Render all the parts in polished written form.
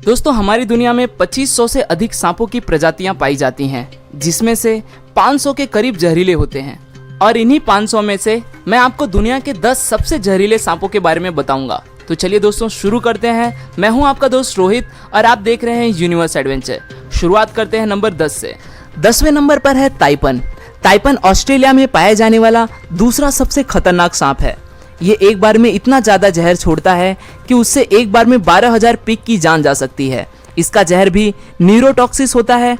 दोस्तों हमारी दुनिया में 2500 से अधिक सांपों की प्रजातियां पाई जाती हैं, जिसमें से 500 के करीब जहरीले होते हैं। और इन्हीं 500 में से मैं आपको दुनिया के 10 सबसे जहरीले सांपों के बारे में बताऊंगा। तो चलिए दोस्तों शुरू करते हैं। मैं हूं आपका दोस्त रोहित और आप देख रहे हैं यूनिवर्स एडवेंचर। शुरुआत करते हैं नंबर 10 से। 10वें नंबर पर है ताइपन। ताइपन ऑस्ट्रेलिया में पाया जाने वाला दूसरा सबसे खतरनाक सांप है। ये एक बार में इतना ज़्यादा जहर छोड़ता है कि उससे एक बार में 12,000 पिग की जान जा सकती है। इसका जहर भी न्यूरोटॉक्सिस होता है।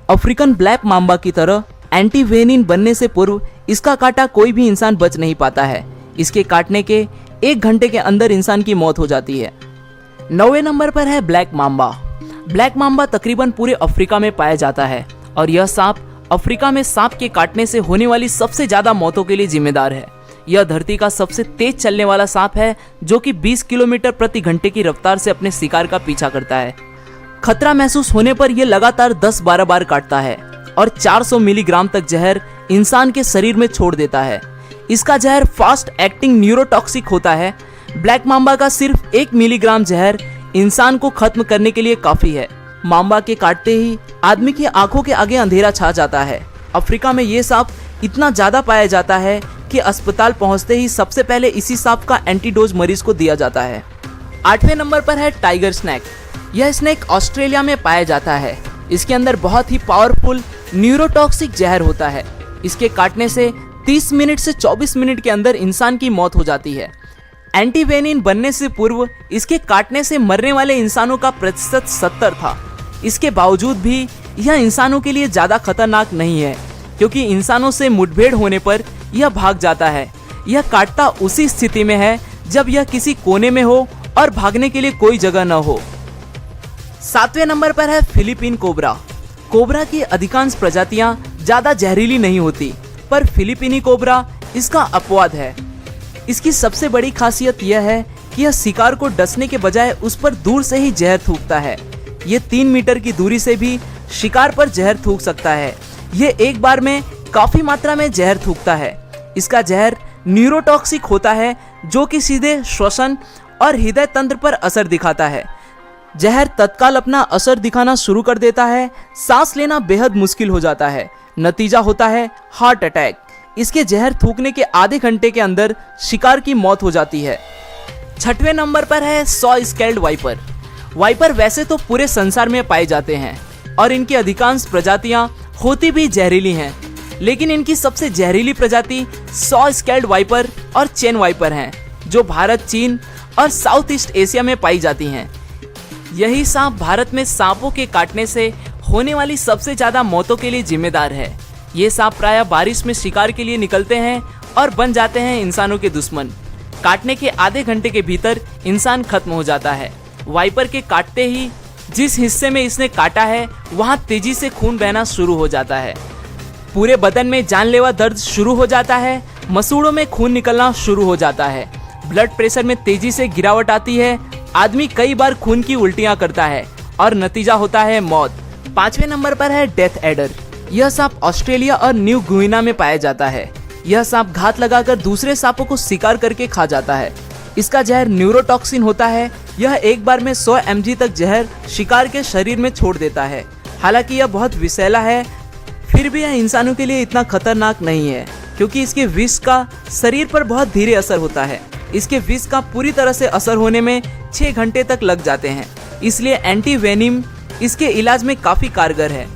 अफ्रीकन ब्लैक मांबा की तरह एंटीवेनिन बनने से पूर्व इसका काटा कोई भी इंसान बच नहीं पाता है। इसके काटने के 1 घंटे के अंदर इंसान की मौत हो जाती है। 9वें नंबर पर है ब्लैक मांबा। ब्लैक मांबा तकरीबन पूरे अफ्रीका में पाया जाता है और यह सांप अफ्रीका में सांप के काटने से होने वाली सबसे ज़्यादा मौतों के लिए जिम्मेदार है। यह धरती का सबसे तेज चलने वाला सांप है, जो कि 20 किलोमीटर प्रति घंटे की रफ्तार से अपने शिकार का पीछा करता है। खतरा महसूस होने पर यह लगातार 10-12 बार काटता है और 400 मिलीग्राम तक जहर इंसान के शरीर में छोड़ देता है। इसका जहर फास्ट एक्टिंग न्यूरोटॉक्सिक होता है। ब्लैक मांबा का सिर्फ 1 मिलीग्राम जहर इंसान को खत्म करने के लिए काफी है। मांबा के काटते ही आदमी की आंखों के आगे अंधेरा छा जाता है। अफ्रीका में ये सांप इतना ज्यादा पाया जाता है कि अस्पताल पहुंचते ही सबसे पहले इसी सांप का एंटीडोज मरीज को दिया जाता है। 8वें नंबर पर है टाइगर स्नैक। यह स्नैक ऑस्ट्रेलिया में पाया जाता है। इसके अंदर बहुत ही पावरफुल न्यूरोटॉक्सिक जहर होता है। इसके काटने से 30 मिनट से 24 मिनट के अंदर इंसान की मौत हो जाती है। एंटीवेनिन बनने से पूर्व इसके काटने से मरने वाले इंसानों का प्रतिशत 70 था। इसके बावजूद भी यह इंसानों के लिए ज़्यादा खतरनाक नहीं है, क्योंकि इंसानों से मुठभेड़ होने पर यह भाग जाता है। यह काटता उसी स्थिति में है जब यह किसी कोने में हो और भागने के लिए कोई जगह न हो। 7वें नंबर पर है फिलीपीन कोबरा। कोबरा की अधिकांश प्रजातियां ज्यादा जहरीली नहीं होती, पर फिलीपीनी कोबरा इसका अपवाद है। इसकी सबसे बड़ी खासियत यह है कि यह शिकार को डसने के बजाय उस पर दूर से ही जहर थूकता है। ये 3 मीटर की दूरी से भी शिकार पर जहर थूक सकता है। ये एक बार में काफी मात्रा में जहर थूकता है। इसका जहर न्यूरोटॉक्सिक होता है, जो कि सीधे श्वसन और हृदय तंत्र पर असर दिखाता है। जहर तत्काल अपना असर दिखाना शुरू कर देता है। सांस लेना बेहद मुश्किल हो जाता है। नतीजा होता है हार्ट अटैक। इसके जहर थूकने के आधे घंटे के अंदर शिकार की मौत हो जाती है। 6वें नंबर पर है सॉ स्केल्ड वाइपर। वाइपर वैसे तो पूरे संसार में पाए जाते हैं और इनकी अधिकांश प्रजातियां होती भी जहरीली हैं, लेकिन इनकी सबसे जहरीली प्रजाति सॉ स्केल्ड वाइपर और चेन वाइपर हैं, जो भारत, चीन और साउथ ईस्ट एशिया में पाई जाती हैं। यही सांप भारत में सांपों के काटने से होने वाली सबसे ज्यादा मौतों के लिए जिम्मेदार है। ये सांप प्रायः बारिश में शिकार के लिए निकलते हैं और बन जाते हैं इंसानों के दुश्मन। काटने के आधे घंटे के भीतर इंसान खत्म हो जाता है। वाइपर के काटते ही जिस हिस्से में इसने काटा है वहां तेजी से खून बहना शुरू हो जाता है। पूरे बदन में जानलेवा दर्द शुरू हो जाता है। मसूड़ों में खून निकलना शुरू हो जाता है। ब्लड प्रेशर में तेजी से गिरावट आती है। आदमी कई बार खून की उल्टियां करता है और नतीजा होता है मौत। 5वें नंबर पर है डेथ एडर। यह सांप ऑस्ट्रेलिया और न्यू गुइना में पाया जाता है। यह सांप घात लगाकर दूसरे सांपों को शिकार करके खा जाता है। इसका जहर न्यूरोटॉक्सिन होता है। यह एक बार में 100 mg तक जहर शिकार के शरीर में छोड़ देता है। हालांकि यह बहुत विषैला है, फिर भी यह इंसानों के लिए इतना खतरनाक नहीं है, क्योंकि इसके विष का शरीर पर बहुत धीरे असर होता है। इसके विष का पूरी तरह से असर होने में 6 घंटे तक लग जाते हैं, इसलिए एंटीवेनिम इसके इलाज में काफी कारगर है।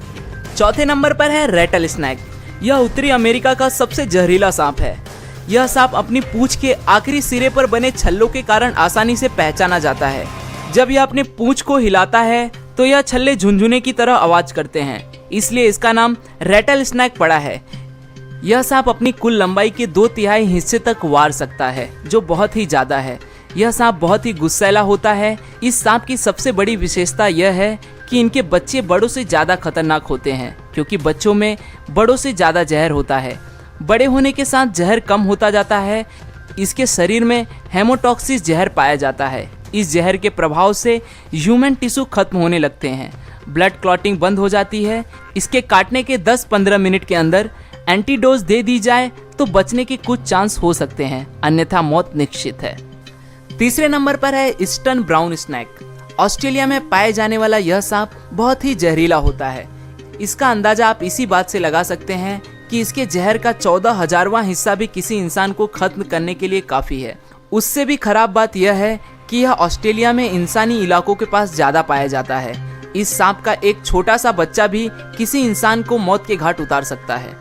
4थे नंबर पर है रेटल स्नैक। यह उत्तरी अमेरिका का सबसे जहरीला सांप है। यह सांप अपनी पूंछ के आखिरी सिरे पर बने छल्लों के कारण आसानी से पहचाना जाता है। जब यह अपने पूंछ को हिलाता है तो यह छल्ले झुनझुने की तरह आवाज करते हैं, इसलिए इसका नाम रेटल स्नैक पड़ा है। यह सांप अपनी कुल लंबाई के 2/3 हिस्से तक वार सकता है, जो बहुत ही ज्यादा है। यह सांप बहुत ही गुस्सैला होता है। इस सांप की सबसे बड़ी विशेषता यह है कि इनके बच्चे बड़ों से ज्यादा खतरनाक होते हैं, क्योंकि बच्चों में बड़ों से ज्यादा जहर होता है। बड़े होने के साथ जहर कम होता जाता है। इसके शरीर में हेमोटॉक्सिस जहर पाया जाता है। इस जहर के प्रभाव से ह्यूमन टिश्यू खत्म होने लगते हैं। ब्लड क्लॉटिंग बंद हो जाती है। इसके काटने के 10-15 मिनट के अंदर एंटीडोज दे दी जाए तो बचने के कुछ चांस हो सकते हैं, अन्यथा मौत निश्चित है। तीसरे नंबर पर है ईस्टर्न ब्राउन स्नैक। ऑस्ट्रेलिया में पाए जाने वाला यह सांप बहुत ही जहरीला होता है। इसका अंदाजा आप इसी बात से लगा सकते हैं कि इसके जहर का 14,000वां हिस्सा भी किसी इंसान को खत्म करने के लिए काफ़ी है। उससे भी खराब बात यह है कि यह ऑस्ट्रेलिया में इंसानी इलाकों के पास ज़्यादा पाया जाता है। इस सांप का एक छोटा सा बच्चा भी किसी इंसान को मौत के घाट उतार सकता है।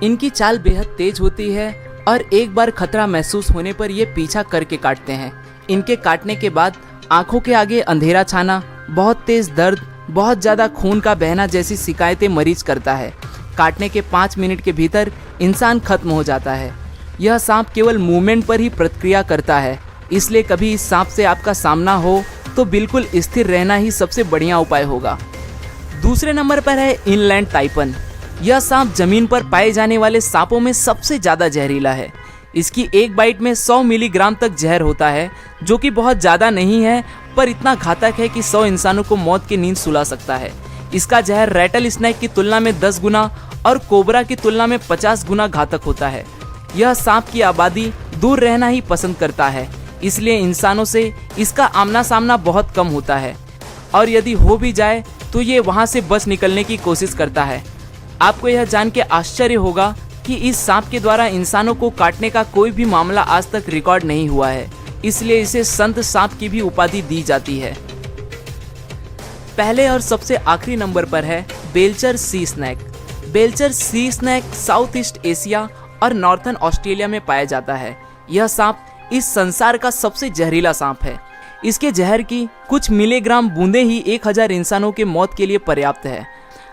इनकी चाल बेहद तेज होती है और एक बार खतरा महसूस होने पर ये पीछा करके काटते हैं। इनके काटने के बाद आंखों के आगे अंधेरा छाना, बहुत तेज दर्द, बहुत ज़्यादा खून का बहना जैसी शिकायतें मरीज करता है। काटने के 5 मिनट के भीतर इंसान खत्म हो जाता है। यह सांप केवल मूवमेंट पर ही प्रतिक्रिया करता है, इसलिए कभी इस सांप से आपका सामना हो तो बिल्कुल स्थिर रहना ही सबसे बढ़िया उपाय होगा। दूसरे नंबर पर है इनलैंड ताइपन। यह सांप जमीन पर पाए जाने वाले सांपों में सबसे ज़्यादा जहरीला है। इसकी एक बाइट में 100 मिलीग्राम तक जहर होता है, जो कि बहुत ज़्यादा नहीं है पर इतना घातक है कि 100 इंसानों को मौत की नींद सुला सकता है। इसका जहर रैटल स्नेक की तुलना में 10 गुना और कोबरा की तुलना में 50 गुना घातक होता है। यह सांप की आबादी दूर रहना ही पसंद करता है, इसलिए इंसानों से इसका आमना सामना बहुत कम होता है और यदि हो भी जाए तो ये वहाँ से बच निकलने की कोशिश करता है। आपको यह जान के आश्चर्य होगा कि इस सांप के द्वारा इंसानों को काटने का कोई भी मामला आज तक रिकॉर्ड नहीं हुआ है, इसलिए इसे संत सांप की भी उपाधि दी जाती है। पहले और सबसे आखिरी नंबर पर है Belcher sea snake. Belcher sea snake south east Asia और नॉर्थर्न ऑस्ट्रेलिया में पाया जाता है। यह सांप इस संसार का सबसे जहरीला सांप है। इसके जहर की कुछ मिलीग्राम बूंदें ही 1000 इंसानों के मौत के लिए पर्याप्त है।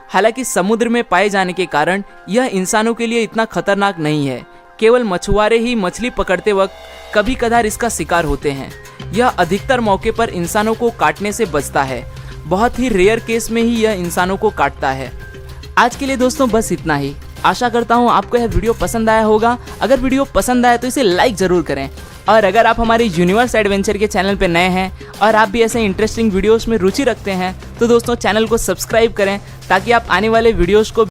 हालांकि समुद्र में पाए जाने के कारण यह इंसानों के लिए इतना खतरनाक नहीं है। केवल मछुआरे ही मछली पकड़ते वक्त कभी कभार इसका शिकार होते हैं। यह अधिकतर मौके पर इंसानों को काटने से बचता है। बहुत ही रेयर केस में ही यह इंसानों को काटता है। आज के लिए दोस्तों बस इतना ही। आशा करता हूँ आपको यह वीडियो पसंद आया होगा। अगर वीडियो पसंद आया तो इसे लाइक ज़रूर करें और अगर आप हमारे यूनिवर्स एडवेंचर के चैनल पर नए हैं और आप भी ऐसे इंटरेस्टिंग वीडियोस में रुचि रखते हैं तो दोस्तों चैनल को सब्सक्राइब करें ताकि आप आने वाले वीडियोस को